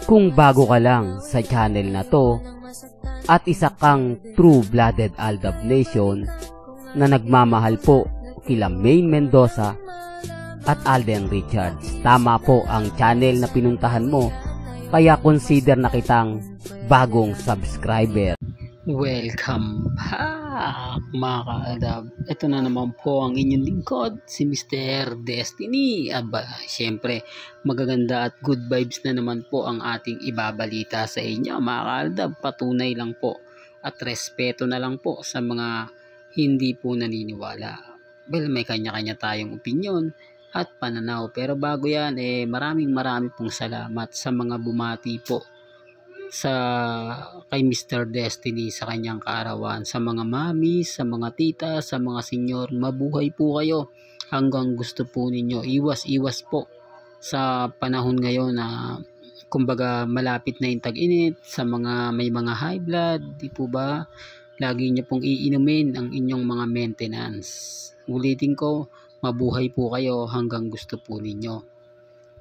Kung bago ka lang sa channel na to at isa kang true-blooded Aldab Nation na nagmamahal po kila Maine Mendoza at Alden Richards, tama po ang channel na pinuntahan mo, kaya consider na kitang bagong subscriber. Welcome back mga ka-Aldab. Ito na naman po ang inyong lingkod, si Mr. Destiny. Aba, syempre magaganda at good vibes na naman po ang ating ibabalita sa inyo mga ka-Aldab. Patunay lang po at respeto na lang po sa mga hindi po naniniwala. Well, may kanya-kanya tayong opinyon at pananaw, pero bago yan maraming pong salamat sa mga bumati po kay Mr. Destiny sa kanyang kaarawan, sa mga mami, sa mga tita, sa mga senyor. Mabuhay po kayo hanggang gusto po ninyo. Iwas po sa panahon ngayon na kumbaga malapit na yung tag-init, sa mga may mga high blood, di po ba? Lagi niyo pong iinumin ang inyong mga maintenance. Ulitin ko, mabuhay po kayo hanggang gusto po ninyo.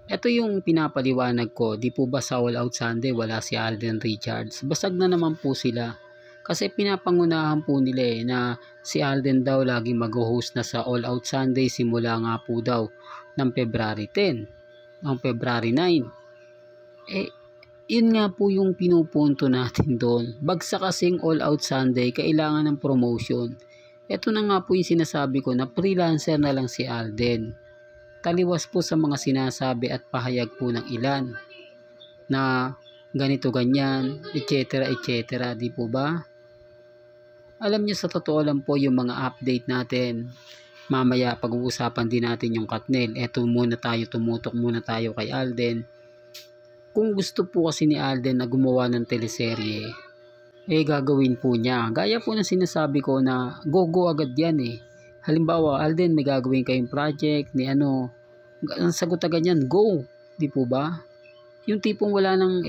Ito yung pinapaliwanag ko, di po ba sa All Out Sunday wala si Alden Richards? Basag na naman po sila. Kasi pinapangunahan po nila na si Alden daw lagi mag-host na sa All Out Sunday simula nga po daw ng February 10, ng February 9. Yun nga po yung pinupunto natin doon. Bagsak kasing All Out Sunday, kailangan ng promotion. Ito na nga po yung sinasabi ko na freelancer na lang si Alden. Taliwas po sa mga sinasabi at pahayag po ng ilan na ganito ganyan, etc. di po ba? Alam niyo, sa totoo lang po yung mga update natin, mamaya pag-uusapan din natin yung Katnel. Tumutok muna tayo kay Alden. Kung gusto po kasi ni Alden na gumawa ng teleserye, gagawin po niya. Gaya po ng sinasabi ko na go agad yan. Halimbawa, Alden, may gagawin kayong project ni ang sagot agad yan, go, di po ba? Yung tipong wala nang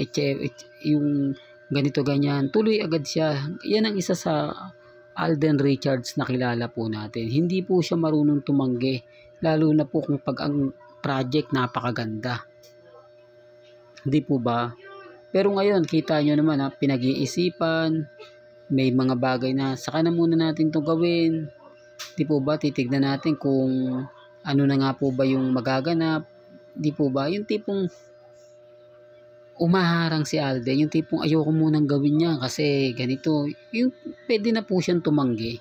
yung ganito ganyan, tuloy agad siya. Yan ang isa sa Alden Richards na kilala po natin. Hindi po siya marunong tumanggi, lalo na po kung pag ang project napakaganda, di po ba? Pero ngayon, kita nyo naman pinag-iisipan, may mga bagay na saka na muna natin itong gawin. Di po ba, titignan natin kung ano na nga po ba yung magaganap. Di po ba, yung tipong umaharang si Alden, yung tipong ayoko munang gawin niya kasi ganito, yung pwede na po siyang tumanggi.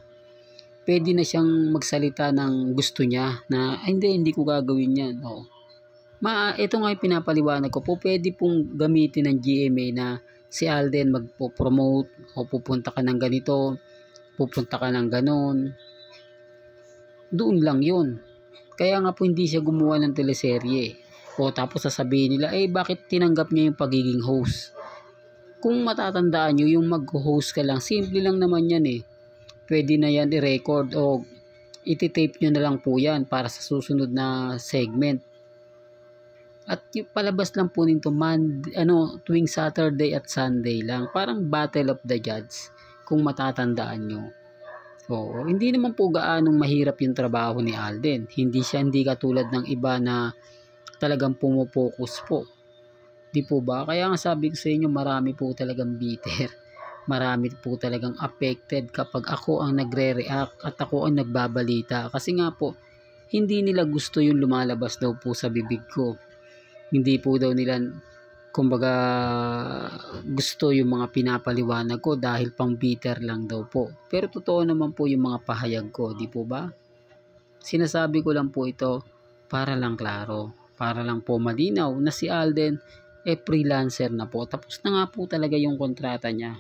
Pwede na siyang magsalita ng gusto niya na hindi ko gagawin yan. Ito nga yung pinapaliwanag ko po, pwede pong gamitin ng GMA na si Alden magpo-promote o pupunta ka ng ganito, pupunta ka ng ganon. Doon lang yun. Kaya nga po hindi siya gumawa ng teleserye. Tapos sasabihin nila, bakit tinanggap niya yung pagiging host? Kung matatandaan nyo, yung mag-host ka lang, simple lang naman yan Pwede na yan i-record o iti-tape nyo na lang po yan para sa susunod na segment. At yung palabas lang po nito tuwing Saturday at Sunday lang. Parang Battle of the Judge, kung matatandaan nyo. Hindi naman po gaanong mahirap yung trabaho ni Alden. Hindi katulad ng iba na talagang pumupokus po. Di po ba? Kaya nga sabi ko sa inyo, marami po talagang bitter. Marami po talagang affected kapag ako ang nagre-react at ako ang nagbabalita. Kasi nga po, hindi nila gusto yung lumalabas daw po sa bibig ko. Hindi po daw nila kumbaga gusto yung mga pinapaliwanag ko dahil pang bitter lang daw po. Pero totoo naman po yung mga pahayag ko, di po ba? Sinasabi ko lang po ito para lang klaro, para lang po malinaw na si Alden freelancer na po. Tapos na nga po talaga yung kontrata niya.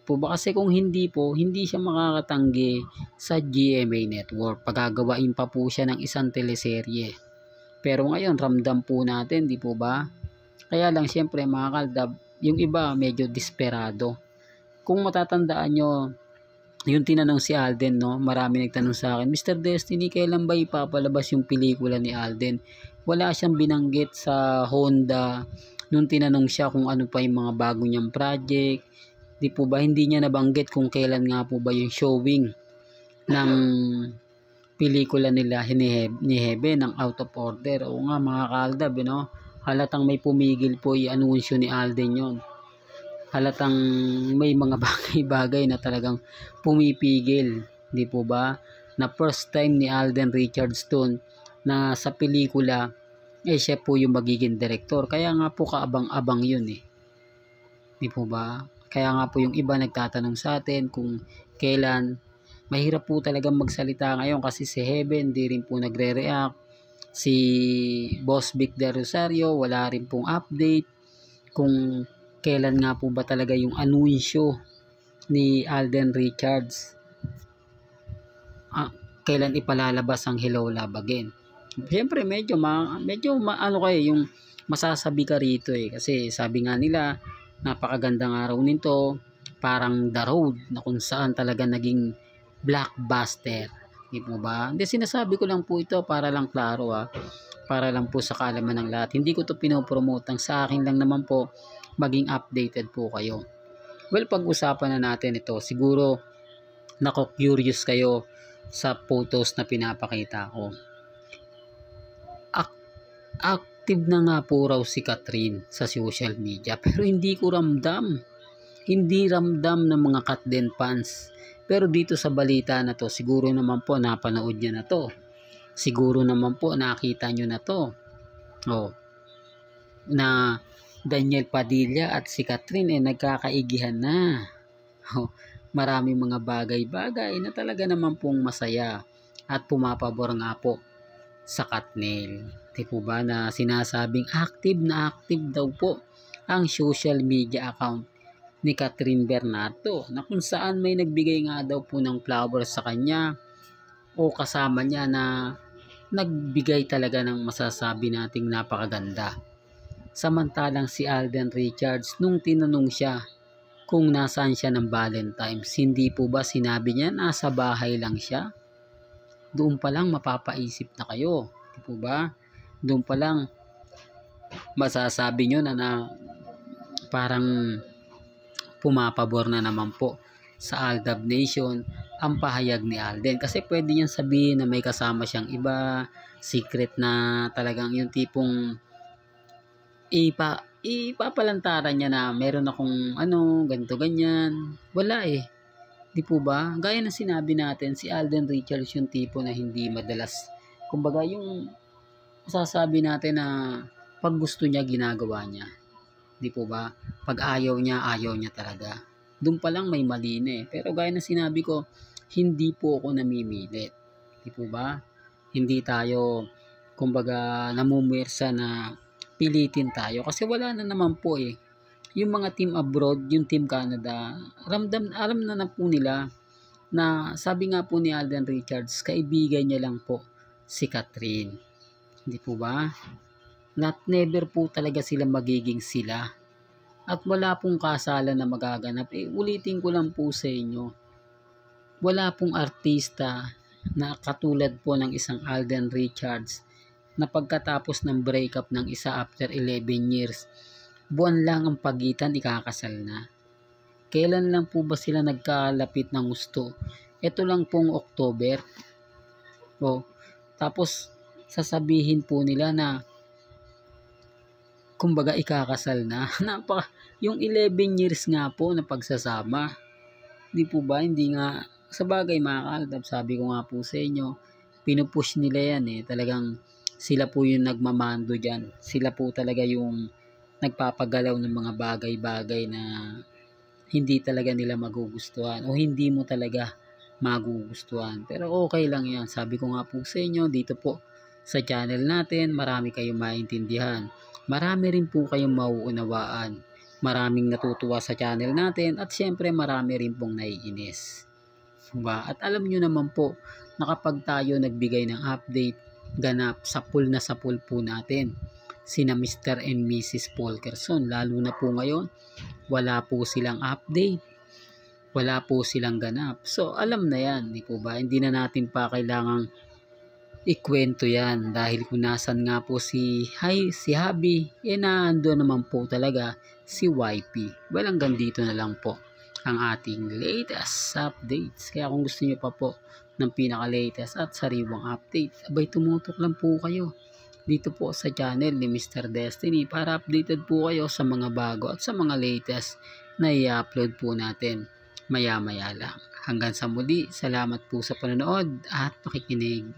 Po ba, kasi kung hindi po, hindi siya makakatanggi sa GMA Network. Pagagawain pa po siya ng isang teleserye. Pero ngayon, ramdam po natin, di po ba? Kaya lang, syempre mga ka-Aldab, yung iba medyo desperado. Kung matatandaan nyo, yung tinanong si Alden, marami nagtanong sa akin, Mr. Destiny, kailan ba ipapalabas yung pelikula ni Alden? Wala siyang binanggit sa Honda nung tinanong siya kung ano pa yung mga bago niyang project. Di po ba, hindi niya nabanggit kung kailan nga po ba yung showing ng pelikula nila ni Hebe ng Out of Order. O nga mga ka-Aldab, Halatang may pumigil po i-anunsyo ni Alden yon. Halatang may mga bagay-bagay na talagang pumipigil, di po ba? Na first time ni Alden Richardson na sa pelikula, siya po yung magiging direktor. Kaya nga po kaabang-abang yun eh. Di po ba? Kaya nga po yung iba nagtatanong sa atin kung kailan. Mahirap po talagang magsalita ngayon kasi si Heaven di rin po nagre-react. Si Boss Vic De Rosario wala rin pong update kung kailan nga po ba talaga yung anunsyo ni Alden Richards. Kailan ipalalabas ang Hello Love Again. Siyempre medyo ano kayo yung masasabi ka rito eh. Kasi sabi nga nila napakagandang araw nito, parang The Road na kung saan talaga naging blockbuster. Di po ba? Hindi, sinasabi ko lang po ito para lang klaro para lang po sa kaalaman ng lahat. Hindi ko to pinopromote, ang sa akin lang naman po maging updated po kayo. Well, pag-usapan na natin ito. Siguro nako-curious kayo sa photos na pinapakita ko. Active na nga po raw si Catherine sa social media pero hindi ko ramdam. Hindi ramdam ng mga Katden fans. Pero dito sa balita na to, siguro naman po napanood niya na to. Siguro naman po nakita nyo na to. Na Daniel Padilla at si Catherine nagkakaigihan na. Maraming mga bagay-bagay na talaga naman pong masaya at pumapabor nga po sa Katniel. Di po ba na sinasabing active na active daw po ang social media account ni Catherine Bernardo na kung saan may nagbigay nga daw po ng flowers sa kanya o kasama niya na nagbigay talaga ng masasabi nating napakaganda. Samantalang si Alden Richards nung tinanong siya kung nasaan siya ng Valentine's, hindi po ba sinabi niya nasa bahay lang siya? Doon pa lang mapapaisip na kayo, di po ba? Doon pa lang masasabi nyo na parang pumapabor na naman po sa Aldab Nation ang pahayag ni Alden. Kasi pwede niyang sabihin na may kasama siyang iba, secret na talagang yung tipong ipapalantaran niya na meron akong ganito ganyan. Wala eh. Di po ba? Gaya na sinabi natin, si Alden Richards yung tipo na hindi madalas. Kumbaga yung masasabi natin na pag gusto niya, ginagawa niya. Di po ba? Pag ayaw niya talaga. Doon pa lang may mali na eh. Pero gaya na sinabi ko, hindi po ako namimilit. Di po ba? Hindi tayo, kumbaga, namumwersa na pilitin tayo. Kasi wala na naman po eh. Yung mga team abroad, yung team Canada, alam na po nila na sabi nga po ni Alden Richards, kaibigan niya lang po si Catherine. Hindi po ba? Never po talaga sila magiging sila. At wala pong kasalan na magaganap. Ulitin ko lang po sa inyo. Wala pong artista na katulad po ng isang Alden Richards na pagkatapos ng breakup ng isa after 11 years, buwan lang ang pagitan, ikakasal na. Kailan lang po ba sila nagkalapit ng gusto? Ito lang pong October. Tapos sasabihin po nila na kumbaga ikakasal na. Yung 11 years nga po na pagsasama. Di po ba? Hindi nga, sa bagay mga Kaaldab, sabi ko nga po sa inyo, pinupush nila yan eh. Talagang sila po yung nagmamando dyan. Sila po talaga yung nagpapagalaw ng mga bagay-bagay na hindi talaga nila magugustuhan o hindi mo talaga magugustuhan. Pero okay lang yan. Sabi ko nga po sa inyo, dito po sa channel natin, marami kayong maintindihan. Marami rin po kayong mauunawaan. Maraming natutuwa sa channel natin at syempre marami rin pong naiinis. Diba? At alam nyo naman po na kapag tayo nagbigay ng update, ganap sa pool po natin. Sina Mr. and Mrs. Polkerson. Lalo na po ngayon, wala po silang update. Wala po silang ganap. So alam na yan, di po ba? Hindi na natin pa kailangang ikwento yan dahil kung nasan nga po si Habi, naando naman po talaga si YP. Well, hanggang dito na lang po ang ating latest updates. Kaya kung gusto nyo pa po ng pinaka-latest at sariwang update, abay tumutok lang po kayo dito po sa channel ni Mr. Destiny para updated po kayo sa mga bago at sa mga latest na i-upload po natin maya maya lang. Hanggang sa muli, salamat po sa panonood at pakikinig.